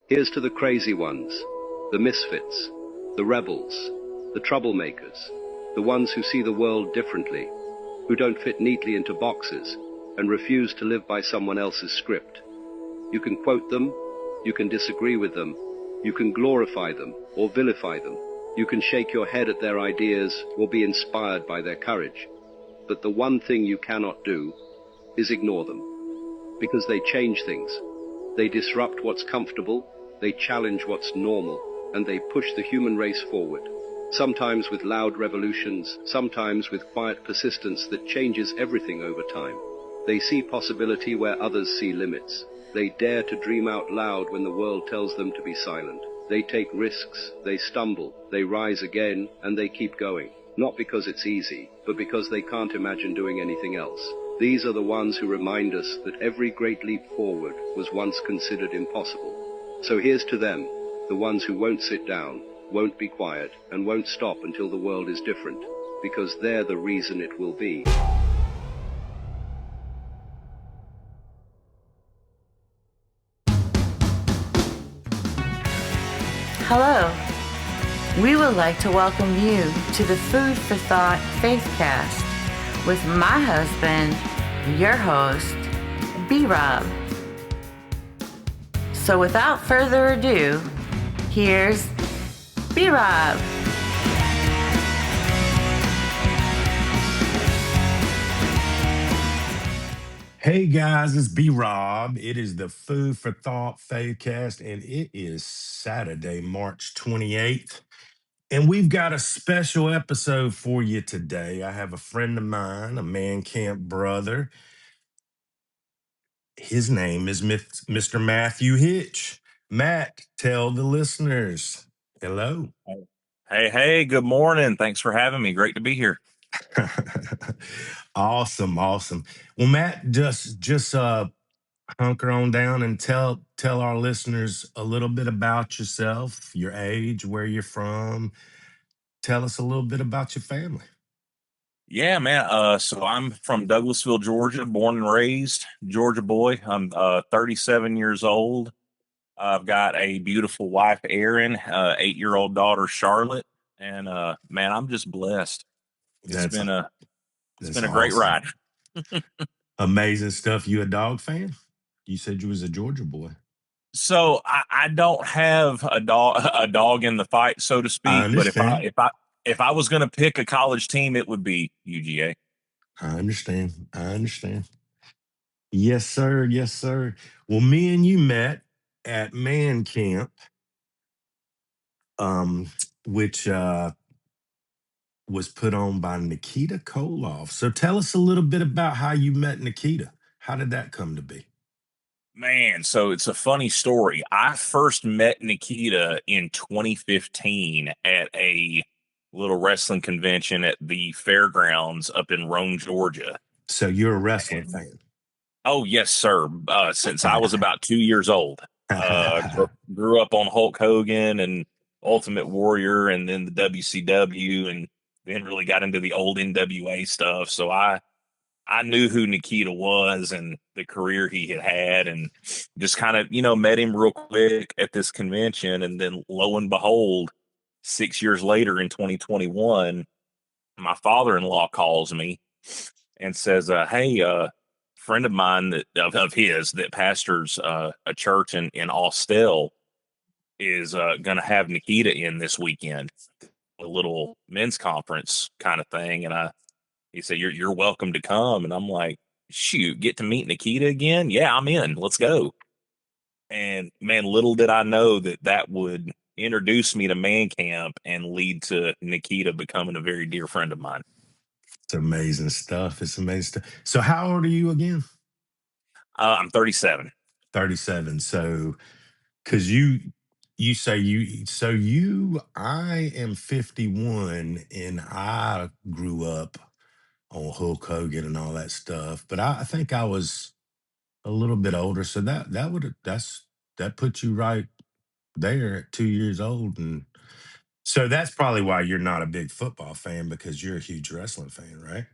Here's to the crazy ones, the misfits, the rebels, the troublemakers, the ones who see the world differently, who don't fit neatly into boxes and refuse to live by someone else's script. You can quote them, you can disagree with them, you can glorify them or vilify them, you can shake your head at their ideas or be inspired by their courage. But the one thing you cannot do is ignore them, because they change things. They disrupt what's comfortable, they challenge what's normal, and they push the human race forward. Sometimes with loud revolutions, sometimes with quiet persistence that changes everything over time. They see possibility where others see limits. They dare to dream out loud when the world tells them to be silent. They take risks, they stumble, they rise again, and they keep going. Not because it's easy, but because they can't imagine doing anything else. These are the ones who remind us that every great leap forward was once considered impossible. So here's to them, the ones who won't sit down, won't be quiet, and won't stop until the world is different, because they're the reason it will be. Hello. We would like to welcome you to the Food for Thought Faithcast with my husband, your host, B-Rob. So without further ado, here's B-Rob. Hey guys, it's B-Rob. It is the Food for Thought Faithcast, and it is Saturday, March 28th. And we've got a special episode for you today. I have a friend of mine, a man camp brother. His name is Mr. Matthew Hitch. Matt, tell the listeners hello. Hey, good morning. Thanks for having me. Great to be here. Awesome. Well, Matt, just hunker on down and tell our listeners a little bit about yourself, your age, where you're from. Tell us a little bit about your family. Yeah, man. So I'm from Douglasville, Georgia, born and raised Georgia boy. I'm 37 years old. I've got a beautiful wife, Erin, 8-year-old daughter, Charlotte, and man, I'm just blessed. It's That's been a it's that's been a great awesome. ride. Amazing stuff. You a dog fan? You said you was a Georgia boy. So I don't have a dog in the fight, so to I speak. But understand. if I was going to pick a college team, it would be UGA. I understand. Yes, sir. Yes, sir. Well, me and you met at man camp, um, which was put on by Nikita Koloff. So tell us a little bit about how you met Nikita. How did that come to be? Man, so it's a funny story. I first met Nikita in 2015 at a little wrestling convention at the fairgrounds up in Rome, Georgia. So you're a wrestling And fan. oh, yes, sir. Since I was about 2 years old, grew up on Hulk Hogan and Ultimate Warrior, and then the WCW, and then really got into the old NWA stuff. So I knew who Nikita was and the career he had had, and just kind of, met him real quick at this convention. And then lo and behold, 6 years later in 2021, my father-in-law calls me and says, hey, friend of mine of his that pastors a church in Austell is going to have Nikita in this weekend, a little men's conference kind of thing. And he said, you're welcome to come. And I'm like, shoot, get to meet Nikita again? Yeah, I'm in. Let's go. And man, little did I know that that would introduce me to man camp and lead to Nikita becoming a very dear friend of mine. It's amazing stuff. It's amazing stuff. So how old are you again? I'm 37. 37. So because you say I am 51 and I grew up on Hulk Hogan and all that stuff. But I think I was a little bit older. So that puts you right there at 2 years old. And so that's probably why you're not a big football fan, because you're a huge wrestling fan, right?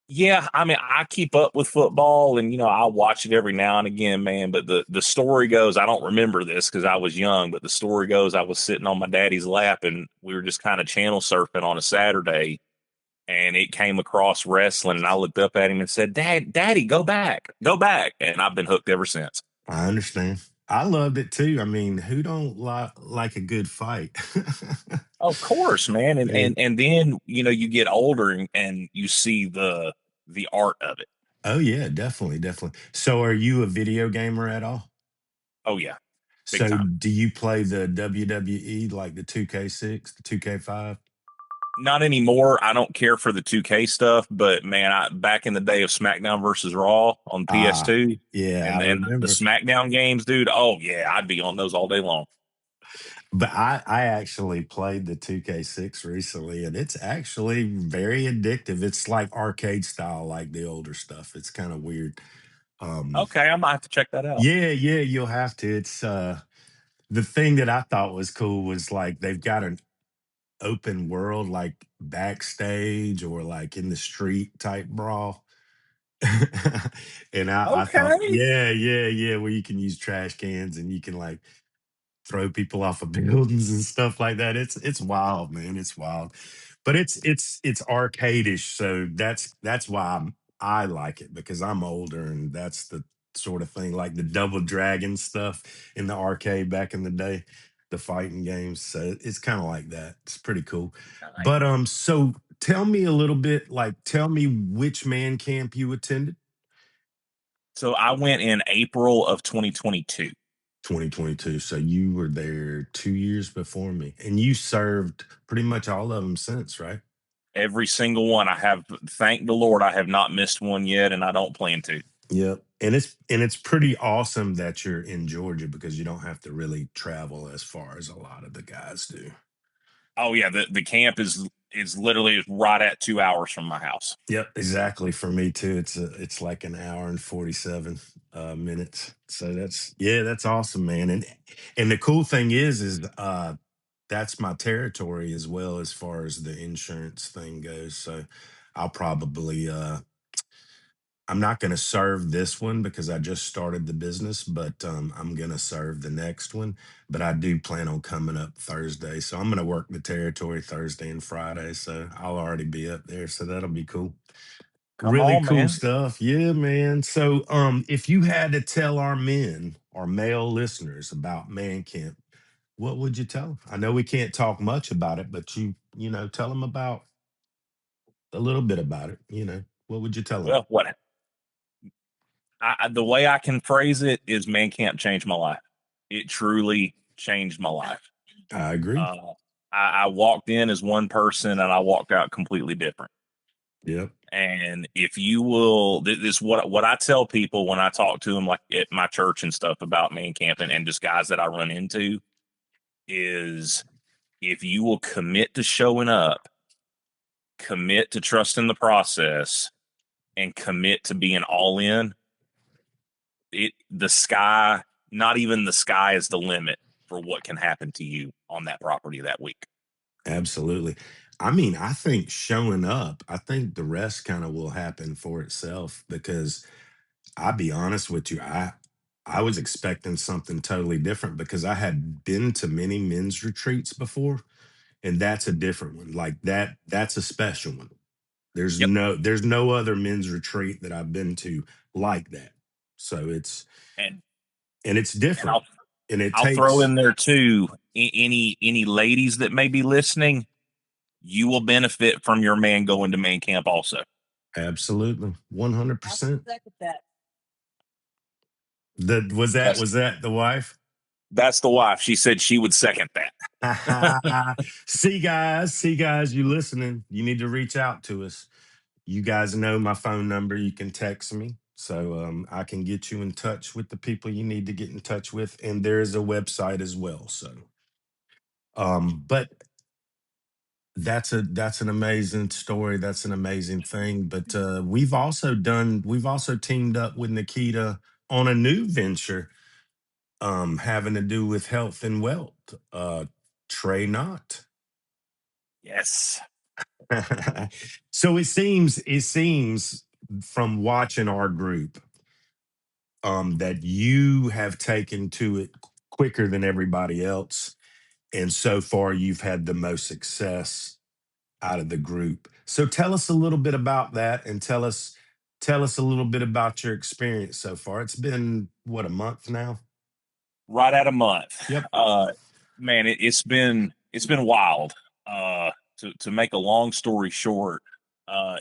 Yeah, I mean, I keep up with football and I watch it every now and again, man. But the story goes, I don't remember this because I was young, but the story goes I was sitting on my daddy's lap and we were just kind of channel surfing on a Saturday and it came across wrestling and I looked up at him and said, Daddy, go back, go back. And I've been hooked ever since. I understand. I loved it too. I mean, who don't like a good fight? Of course, man. And Man. and then you get older and you see the art of it. Oh yeah, definitely, definitely. So are you a video gamer at all? Oh yeah, big So time. do you play the WWE like the 2K6, the 2K5? Not anymore. I don't care for the 2K stuff, but man, back in the day of SmackDown versus Raw on Ah, PS2 yeah, and I the remember. SmackDown games, dude. Oh yeah, I'd be on those all day long. But I actually played the 2K6 recently, and it's actually very addictive. It's like arcade style, like the older stuff. It's kind of weird. Um, Okay, I might have to check that out. yeah, yeah, you'll have to. It's the thing that I thought was cool was like they've got an open world, like backstage or like in the street type brawl. And I thought, Okay. yeah, yeah, yeah, where you can use trash cans and you can like throw people off of buildings and stuff like that. It's wild, man. It's wild, but it's arcadish, so that's why I like it because I'm older and that's the sort of thing like the Double Dragon stuff in the arcade back in the day, the fighting games. So it's kind of like that. It's pretty cool. Nice. But so tell me a little bit, like tell me which man camp you attended. So I went in April of 2022. 2022. So you were there 2 years before me, and you served pretty much all of them since, right? Every single one. I have, thank the Lord, I have not missed one yet, and I don't plan to. Yep. And it's pretty awesome that you're in Georgia because you don't have to really travel as far as a lot of the guys do. Oh yeah, the camp is literally right at 2 hours from my house. Yep, exactly. For me too, it's like an hour and 47 minutes. So that's yeah, that's awesome, man. And the cool thing is that's my territory as well as far as the insurance thing goes. So I'll probably I'm not going to serve this one because I just started the business, but I'm going to serve the next one. But I do plan on coming up Thursday. So I'm going to work the territory Thursday and Friday. So I'll already be up there. So that'll be cool. Come Really on, cool man. stuff. Yeah, man. So if you had to tell our men, our male listeners about Man Camp, what would you tell them? I know we can't talk much about it, but tell them about a little bit about it. What would you tell them? Well, the way I can phrase it is man camp changed my life. It truly changed my life. I agree. Uh, I walked in as one person and I walked out completely different. Yep. And if you will, this what I tell people when I talk to them, like at my church and stuff about man camp and just guys that I run into, is if you will commit to showing up, commit to trusting the process, and commit to being all in, the sky, not even the sky is the limit for what can happen to you on that property that week. Absolutely. I mean, I think showing up, I think the rest kind of will happen for itself because I'll be honest with you, I was expecting something totally different because I had been to many men's retreats before, and that's a different one. Like that's a special one. There's Yep. no there's no other men's retreat that I've been to like that. So And it's and different. And it I'll throw takes in there too, any ladies that may be listening, you will benefit from your man going to man camp also. absolutely 100%. That That's was that the wife? that's the wife. She said she would second that. See guys, you listening? You need to reach out to us. You guys know my phone number. You can text me, so I can get you in touch with the people you need to get in touch with. And there is a website as well. So, but that's an amazing story. That's an amazing thing. But we've also teamed up with Nikita on a new venture having to do with health and wealth. Traynaut. Yes. So it seems from watching our group that you have taken to it quicker than everybody else, and so far you've had the most success out of the group. So tell us a little bit about that, and tell us a little bit about your experience so far. It's been what, a month now? Right at a month. Yep. Man, it's been wild. To make a long story short,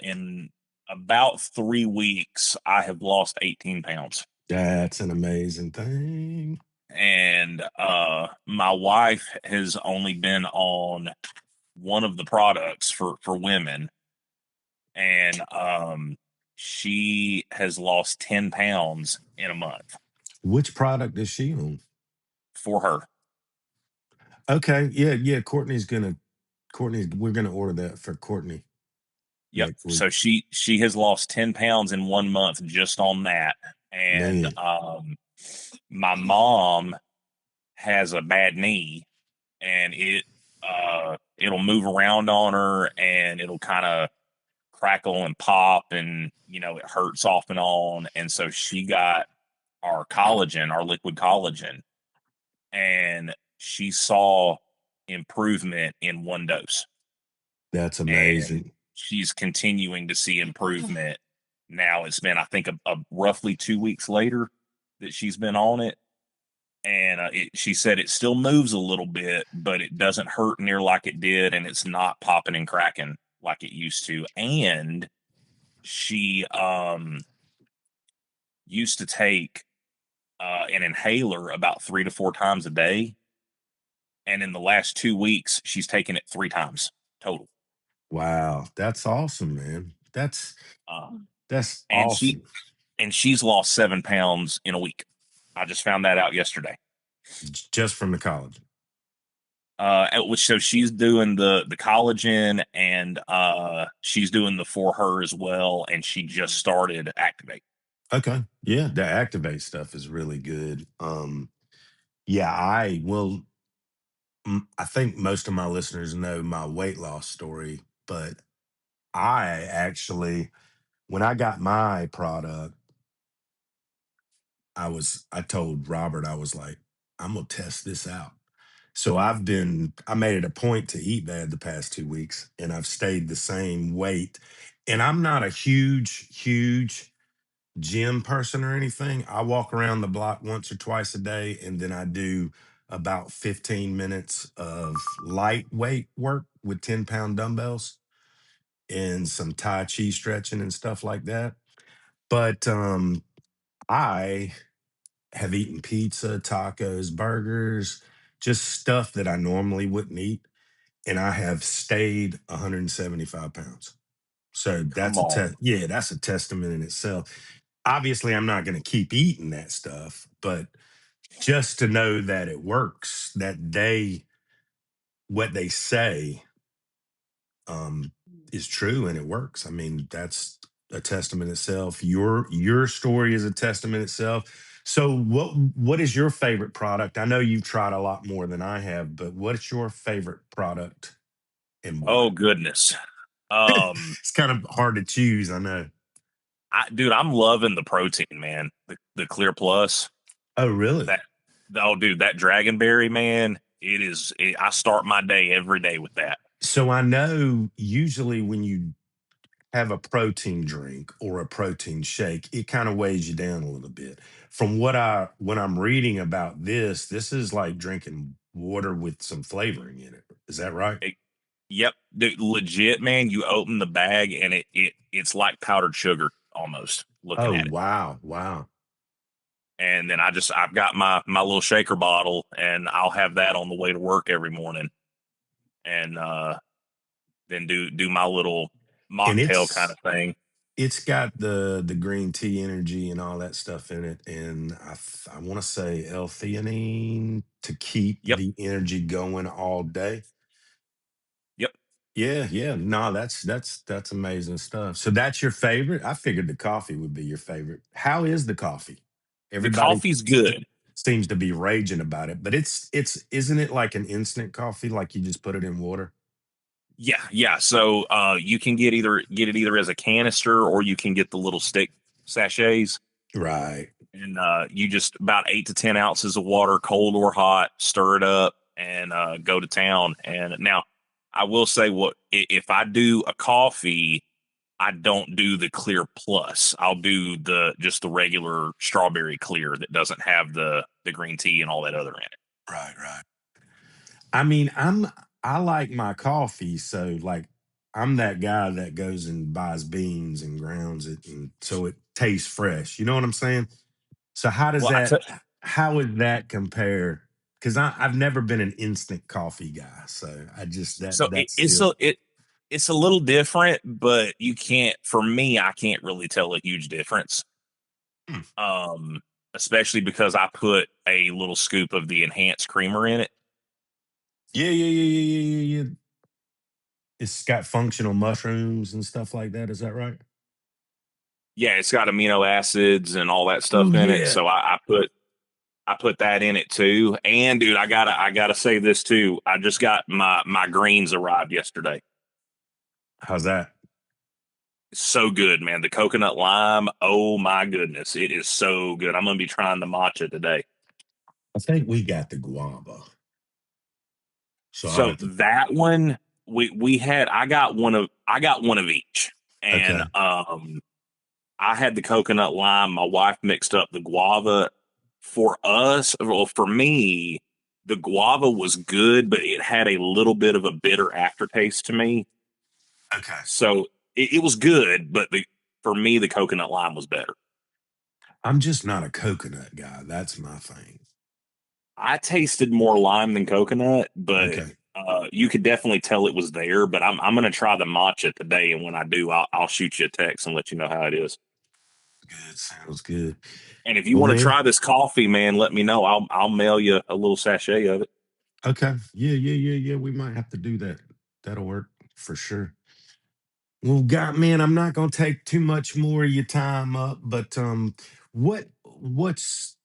in about 3 weeks, I have lost 18 pounds. That's an amazing thing. And my wife has only been on one of the products for women, and she has lost 10 pounds in a month Which product is she on? for her. Okay, yeah, yeah. Courtney's. We're gonna order that for Courtney Yep. next week. So she has lost 10 pounds in 1 month just on that. And Man, my mom has a bad knee, and it'll move around on her, and it'll kind of crackle and pop, and it hurts off and on. And so she got our collagen, our liquid collagen, and she saw improvement in one dose, that's and amazing. she's continuing to see improvement. Now it's been, I think, a roughly 2 weeks later that she's been on it, and she said it still moves a little bit, but it doesn't hurt near like it did, and it's not popping and cracking like it used to. And she used to take an inhaler about 3 to 4 times a day, and in the last 2 weeks, she's taken it 3 times total. Wow, that's awesome, man. That's Um, that's and she awesome. and she's lost 7 pounds in a week. I just found that out yesterday. Just from the college. So she's doing the collagen, and she's doing the for her as well, and she just started Activate. Okay, yeah, the activate stuff is really good. Yeah, I will. I think most of my listeners know my weight loss story, but I actually, when I got my product, I told Robert, I was like, I'm gonna test this out. So I made it a point to eat bad the past 2 weeks, and I've stayed the same weight. And I'm not a huge gym person or anything. I walk around the block once or twice a day, and then I do about 15 minutes of lightweight work with 10-pound dumbbells and some Tai Chi stretching and stuff like that. But I have eaten pizza, tacos, burgers, just stuff that I normally wouldn't eat. And I have stayed 175 pounds. So Come on. yeah, that's a testament in itself. Obviously, I'm not going to keep eating that stuff, but just to know that it works, what they say um, is true and it works. I mean, that's a testament itself. Your story is a testament itself. So what is your favorite product? I know you've tried a lot more than I have, but what's your favorite product and why? Oh goodness. Um, It's kind of hard to choose, I know. dude, I'm loving the protein, man. The Clear Plus. Oh, really? That oh, dude, that Dragonberry, man. I start my day every day with that. So I know usually when you have a protein drink or a protein shake, it kind of weighs you down a little bit. From when I'm reading about this is like drinking water with some flavoring in it. Is that right? It, yep, dude, legit, man. You open the bag, and it's like powdered sugar almost. Looking Oh, at it, wow. Wow. and then I've got my little shaker bottle, and I'll have that on the way to work every morning, and then do my little And mocktail kind of thing. it's got the green tea energy and all that stuff in it, and I want to say L-theanine to keep Yep, the energy going all day. yep. Yeah, yeah. No, that's amazing stuff. So that's your favorite? I figured the coffee would be your favorite. How is the coffee? The Everybody coffee's good. seems to be raging about it, but it's isn't it like an instant coffee, like you just put it in water? Yeah. So you can get it either as a canister or you can get the little stick sachets. Right. And you just about 8 to 10 ounces of water, cold or hot, stir it up and go to town. And now I will say if I do a coffee, I don't do the clear plus. I'll do just the regular strawberry clear that doesn't have the green tea and all that other in it. Right, right. I mean, I like my coffee, so like I'm that guy that goes and buys beans and grounds it and so it tastes fresh. You know what I'm saying? So Well, how would that compare? Because I've never been an instant coffee guy. So I just so that's still it's a little different, but you can't. For me, I can't really tell a huge difference. Hmm. Um, Especially because I put a little scoop of the enhanced creamer in it. Yeah. It's got functional mushrooms and stuff like that. Is that right? Yeah, it's got amino acids and all that Oh stuff in it. yeah. So I put that in it too. And dude, I gotta say this too. I just got my greens arrived yesterday. How's that? It's so good, man. The coconut lime. Oh my goodness, it is so good. I'm gonna be trying the matcha today. I think we got the guava. So I'll So have to. that one we had. I got one of each, and Okay. I had the coconut lime. My wife mixed up the guava. For us, well, for me, the guava was good, but it had a little bit of a bitter aftertaste to me. Okay. So it was good, but for me, the coconut lime was better. I'm just not a coconut guy. That's my thing. I tasted more lime than coconut, but Okay. you could definitely tell it was there. But I'm gonna try the matcha today, and when I do, I'll shoot you a text and let you know how it is. Good. Sounds good. And if you Well, want to man. try this coffee, man, let me know. I'll mail you a little sachet of it. Okay. Yeah. We might have to do that. That'll work for sure. Well, God, man, I'm not gonna take too much more of your time up, but what's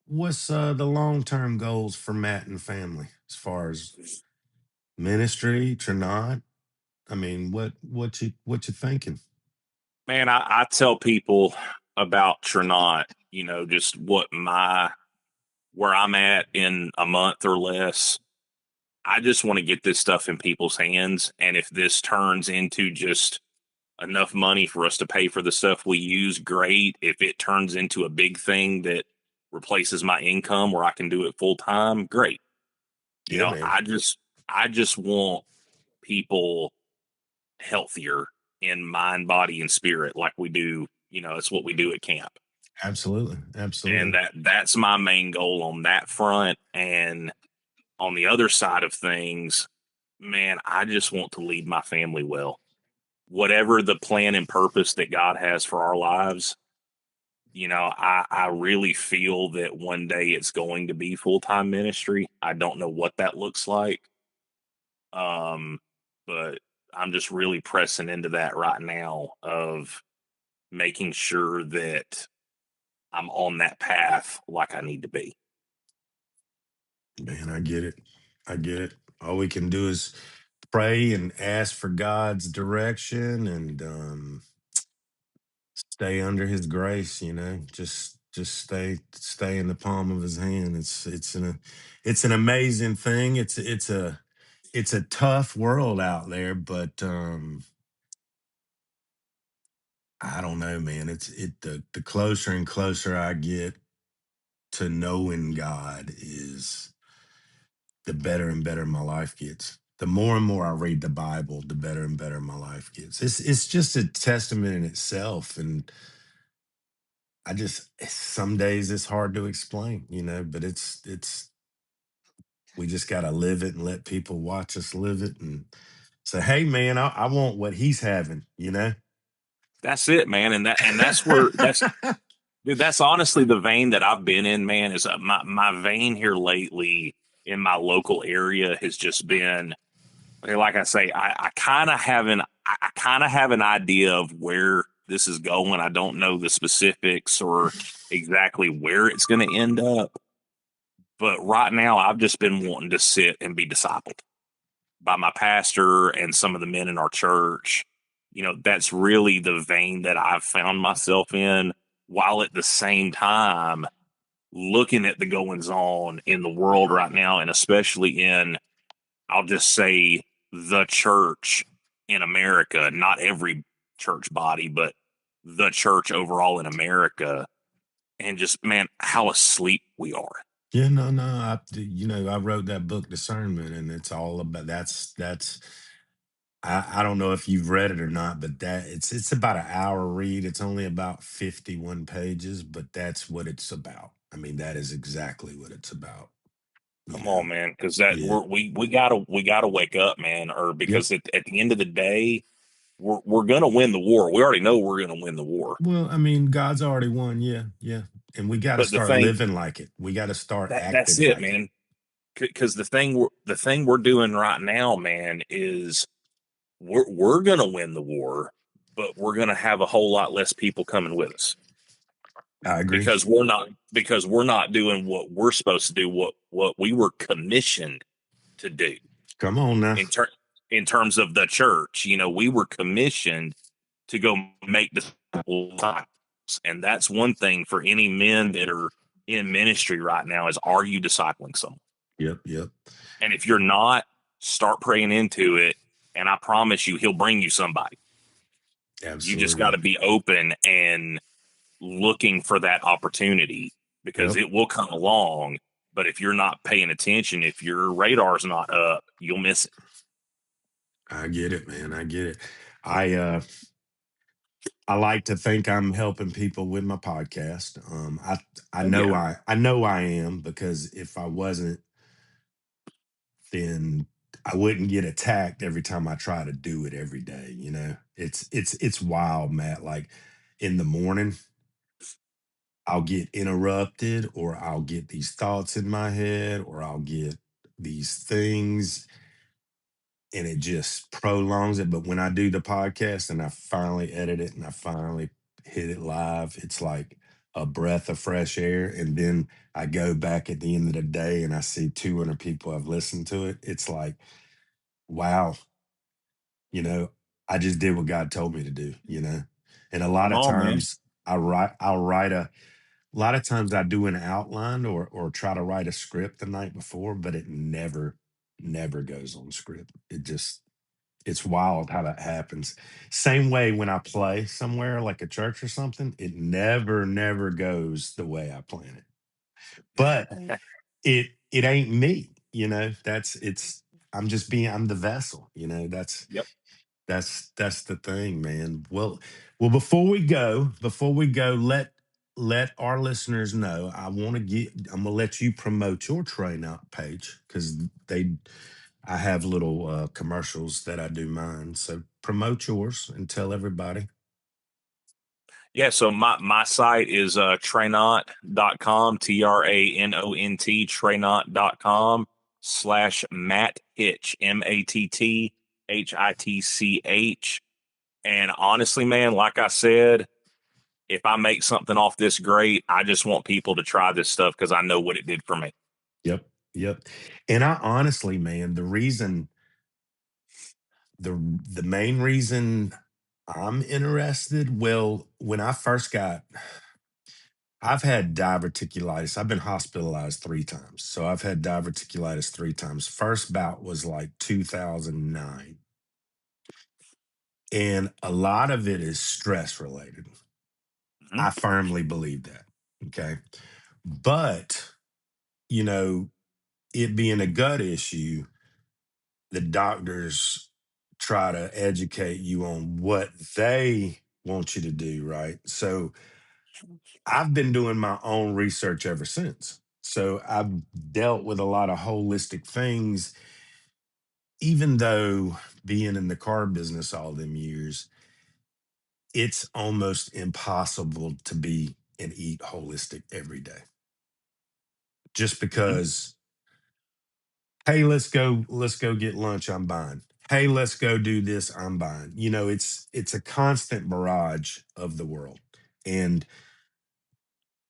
the long term goals for Matt and family as far as ministry, Traynaut? I mean, what you thinking? Man, I tell people about Traynaut, just where I'm at in a month or less. I just want to get this stuff in people's hands. And if this turns into just enough money for us to pay for the stuff we use, great. If it turns into a big thing that replaces my income where I can do it full time, great. You Yeah, know, man. I just want people healthier in mind, body, and spirit, like we do. It's what we do at camp, Absolutely. and Absolutely. that's my main goal on that front. And on the other side of things, man, I just want to lead my family well. Whatever the plan and purpose that God has for our lives, I really feel that one day it's going to be full time ministry. I don't know what that looks like. Um, but I'm just really pressing into that right now of making sure that I'm on that path like I need to be. Man, I get it. I get it. All we can do is pray and ask for God's direction and stay under his grace, just stay in the palm of his hand. It's an amazing thing. It's a tough world out there, but I don't know, man. The closer and closer I get to knowing God is the better and better my life gets. The more and more I read the Bible, the better and better my life gets. It's just a testament in itself, and some days it's hard to explain, but it's we just got to live it and let people watch us live it and say, hey, man, I want what he's having. That's it, man. And that's where dude, that's honestly the vein that I've been in, man. Is my vein here lately in my local area has just been, okay, like I say, I kind of have I kind of have an idea of where this is going. I don't know the specifics or exactly where it's going to end up, but right now I've just been wanting to sit and be discipled. by my pastor and some of the men in our church. That's really the vein that I've found myself in, while at the same time looking at the goings on in the world right now, and especially in, I'll just say, the church in America, not every church body, but the church overall in America, and just, man, how asleep we are. Yeah, no. I wrote that book, Discernment, and it's all about that's. I don't know if you've read it or not, but it's about an hour read. It's only about 51 pages, but that's what it's about. I mean, that is exactly what it's about. You Come know. on, man, because that Yeah. we gotta wake up, man, or Yep. because at the end of the day, we're gonna win the war. We already know we're gonna win the war. Well, I mean, God's already won. Yeah, yeah. And we got to But the start thing living like it. We got to start that's acting it, like it. man. Because the thing we're doing right now, man, is we're gonna win the war, but we're gonna have a whole lot less people coming with us I agree. because we're not doing what we're supposed to do, what we were commissioned to do Come on now. in ter- in terms of the church. We were commissioned to go make disciples, and that's one thing for any men that are in ministry right now is, are you discipling someone? Yep, yep. And if you're not, start praying into it, and I promise you, he'll bring you somebody. You just got Absolutely. to be open and looking for that opportunity, because Yep. it will come along. But if you're not paying attention, if your radar's not up, you'll miss it. I get it, man. I get it. I uh I like to think I'm helping people with my podcast. I Oh know yeah. I am, because if I wasn't, then I wouldn't get attacked every time I try to do it every day, you know. It's wild, Matt. Like in the morning, I'll get interrupted, or I'll get these thoughts in my head, or I'll get these things, and it just prolongs it. But when I do the podcast and I finally edit it and I finally hit it live, it's like a breath of fresh air. And then I go back at the end of the day and I see 200 people have listened to it. It's like, wow, you know, I just did what God told me to do, you know. And a lot Come of on, man. times I'll write a lot of times I do an outline, or try to write a script the night before, but it never goes on script. It's wild how that happens. Same way when I play somewhere like a church or something, it never goes the way I plan it. But it ain't me, you know. I'm the vessel, you know. Yep. That's the thing, man. Well, before we go, let our listeners know. I'm gonna let you promote your Traynaut page, because I have little commercials that I do mine. So promote yours and tell everybody. Yeah, so my site is trainot.com, TRANONT, trainot.com/Matt Hitch, MATTHITCH. And honestly, man, like I said, if I make something off this great, I just want people to try this stuff because I know what it did for me. Yep, yep. And I honestly, man, the main reason I'm interested, well, when I first got I've had diverticulitis. I've been hospitalized 3 times. So I've had diverticulitis 3 times. First bout was like 2009. And a lot of it is stress related. Mhm. I firmly believe that. Okay. But, you know, it being a gut issue, the doctors try to educate you on what they want you to do, right? So I've been doing my own research ever since. So I've dealt with a lot of holistic things, even though being in the car business all them years, it's almost impossible to be and eat holistic every day. Just Mhm. because, hey, let's go get lunch, I'm buying. Hey, let's go do this, I'm buying. You know, it's a constant barrage of the world. And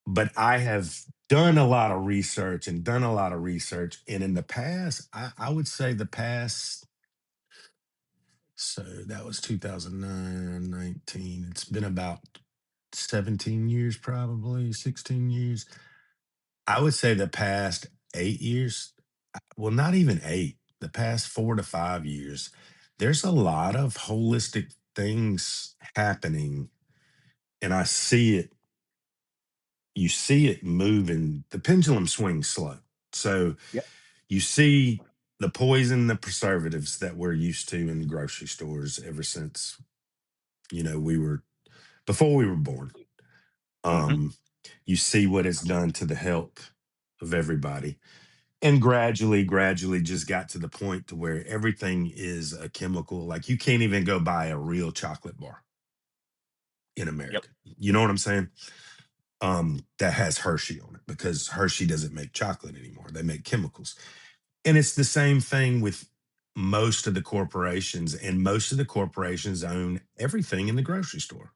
but I have done a lot of research and done a lot of research. And in the past, I would say the past So that was 2009, 19. It's been about 17 years, probably 16 years. I would say the past 8 years, well, not even eight, the past 4 to 5 years, there's a lot of holistic things happening. And I see it, you see it moving. The pendulum swings slow. So Yep. you see the poison, the preservatives that we're used to in the grocery stores ever since, we were before we were born. Hmm. Um, you see what it's done to the health of everybody. And gradually just got to the point to where everything is a chemical. Like you can't even go buy a real chocolate bar in Yep. America. You know what I'm saying? That has Hershey on it because Hershey doesn't make chocolate anymore. They make chemicals. And it's the same thing with most of the corporations, and most of the corporations own everything in the grocery store,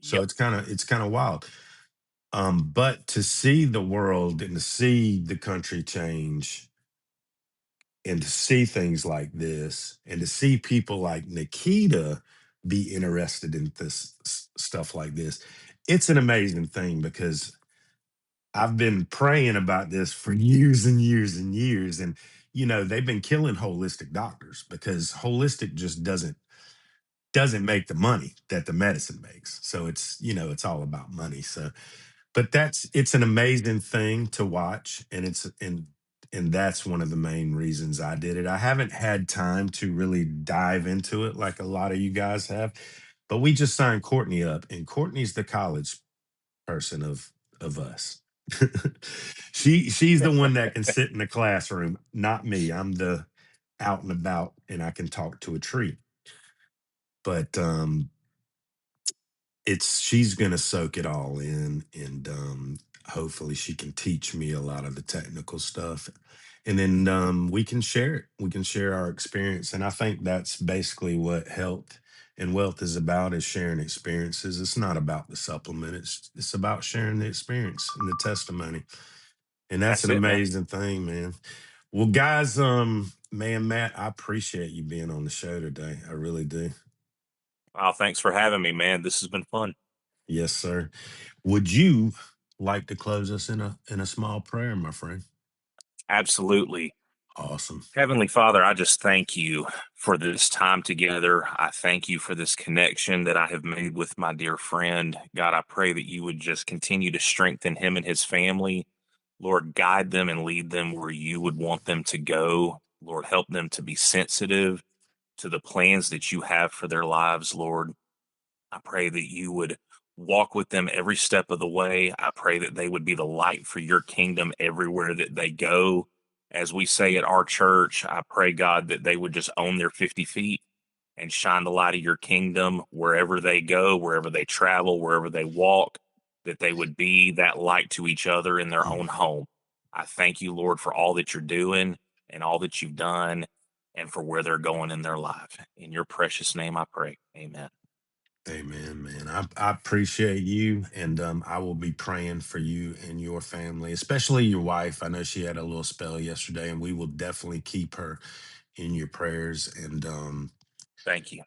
So Yep. it's kind of wild. But to see the world and to see the country change and to see things like this and to see people like Nikita be interested in this stuff like this, it's an amazing thing because I've been praying about this for years and years and years. And, they've been killing holistic doctors because holistic just doesn't make the money that the medicine makes. So it's all about money. So but it's an amazing thing to watch, and and that's one of the main reasons I did it. I haven't had time to really dive into it like a lot of you guys have, but we just signed Courtney up, and Courtney's the college person of us. She's the one that can sit in the classroom, not me. I'm the out and about, and I can talk to a tree. But it's she's gonna soak it all in, and hopefully she can teach me a lot of the technical stuff, and then we can share it. We can share our experience, and I think that's basically what health and wealth is about: is sharing experiences. It's not about the supplement. It's about sharing the experience and the testimony, and that's That's an it, man. amazing thing, man. Well, guys, man, Matt, I appreciate you being on the show today. I really do. Wow, thanks for having me, man. This has been fun. Yes, sir. Would you like to close us in a small prayer, my friend? Absolutely. Awesome. Heavenly Father, I just thank you for this time together. I thank you for this connection that I have made with my dear friend. God, I pray that you would just continue to strengthen him and his family. Lord, guide them and lead them where you would want them to go. Lord, help them to be sensitive to the plans that you have for their lives, Lord. I pray that you would walk with them every step of the way. I pray that they would be the light for your kingdom everywhere that they go. As we say at our church, I pray, God, that they would just own their 50 feet and shine the light of your kingdom wherever they go, wherever they travel, wherever they walk, that they would be that light to each other in their Mm. own home. I thank you, Lord, for all that you're doing and all that you've done and for where they're going in their life. In your precious name, I pray. Amen. Amen, man. I appreciate you, and I will be praying for you and your family, especially your wife. I know she had a little spell yesterday, and we will definitely keep her in your prayers. Thank you.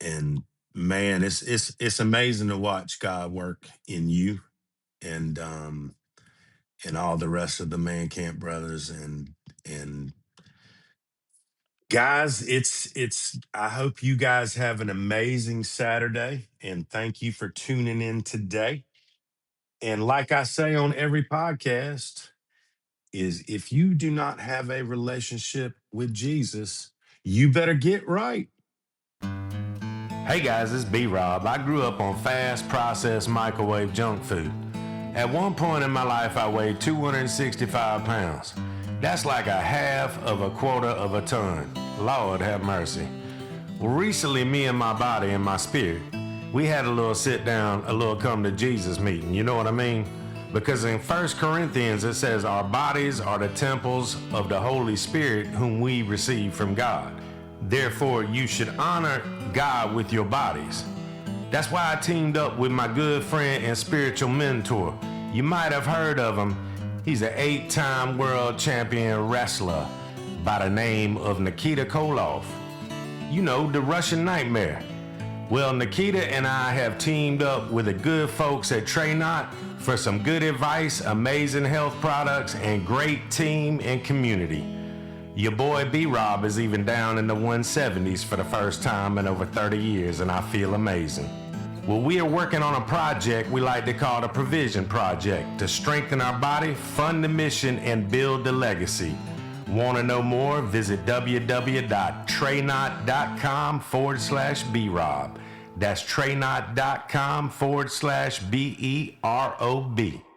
And man, it's amazing to watch God work in you, and all the rest of the Man Camp brothers, and guys, it's I hope you guys have an amazing Saturday, and thank you for tuning in today. And like I say on every podcast, is if you do not have a relationship with Jesus, you better get right. Hey guys, it's B Rob. I grew up on fast processed microwave junk food. At one point in my life, I weighed 265 pounds. That's like a half of a quarter of a ton. Lord have mercy. Well, recently, me and my body and my spirit, we had a little sit down, a little come to Jesus meeting. You know what I mean? Because in 1 Corinthians, it says, our bodies are the temples of the Holy Spirit whom we receive from God. Therefore, you should honor God with your bodies. That's why I teamed up with my good friend and spiritual mentor. You might have heard of him. He's an 8-time world champion wrestler by the name of Nikita Koloff. You know, the Russian nightmare. Well, Nikita and I have teamed up with the good folks at Traynaut for some good advice, amazing health products, and great team and community. Your boy B-Rob is even down in the 170s for the first time in over 30 years, and I feel amazing. Well, we are working on a project we like to call the Provision Project to strengthen our body, fund the mission, and build the legacy. Want to know more? Visit www.traynaut.com/B-Rob. That's traynaut.com/BEROB.